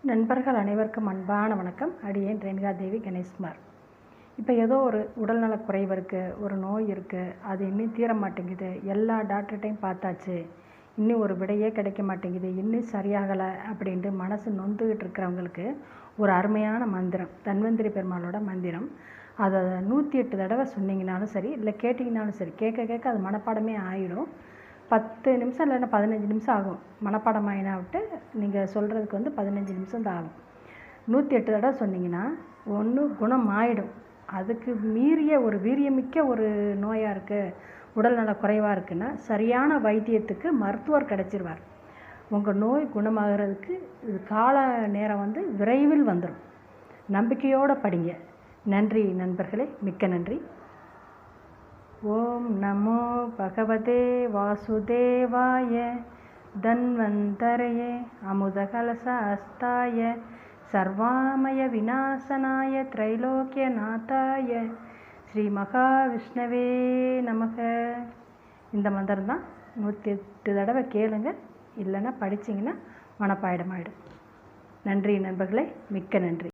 நண்பர்கள் அனைவருக்கும் அன்பான வணக்கம். அடியேன் ரேணுகா தேவி கணேஷ்குமார். இப்போ ஏதோ ஒரு உடல்நலக் குறைவு இருக்குது, ஒரு நோய் இருக்குது, அது இன்னும் தீர மாட்டேங்குது, எல்லா டாக்டர்கிட்டையும் பார்த்தாச்சு, இன்னும் ஒரு விடையே கிடைக்க மாட்டேங்குது, இன்னும் சரியாகலை அப்படின்ட்டு மனசு நொந்துக்கிட்டு இருக்கிறவங்களுக்கு ஒரு அருமையான மந்திரம், தன்வந்திரி பெருமாளோட மந்திரம். அதை 108 தடவை சொன்னீங்கனாலும் சரி, இல்லை கேட்டிங்கனாலும் சரி, கேட்க கேட்க அது மனப்பாடமே ஆகிடும். 10 நிமிஷம் இல்லைன்னா 15 நிமிஷம் ஆகும். மனப்பாடம் ஆகினா விட்டு நீங்கள் சொல்கிறதுக்கு 15 நிமிஷம் தான் ஆகும். 108 தடவை சொன்னீங்கன்னா ஒன்று குணம் ஆகிடும். அதுக்கு மீறிய ஒரு வீரியமிக்க ஒரு நோயாக இருக்குது, உடல்நல குறைவாக இருக்குன்னா சரியான வைத்தியத்துக்கு மருத்துவர் கிடச்சிருவார். உங்கள் நோய் குணமாகிறதுக்கு இது கால நேரம் விரைவில் வந்துடும். நம்பிக்கையோடு படிங்க. நன்றி நண்பர்களே, மிக்க நன்றி. ஓம் நமோ பகவதே வாசுதேவாய தன்வந்தரயே அமுதகலசாஸ்தாய சர்வாமய விநாசனாய திரைலோக்கியநாதாய ஸ்ரீ மகாவிஷ்ணவே நமக. இந்த மந்திரம் தான் 108 தடவை கேளுங்க, இல்லைன்னா படிச்சிங்கன்னா மனப்பாயிடமாயிடும். நன்றி நண்பர்களே, மிக்க நன்றி.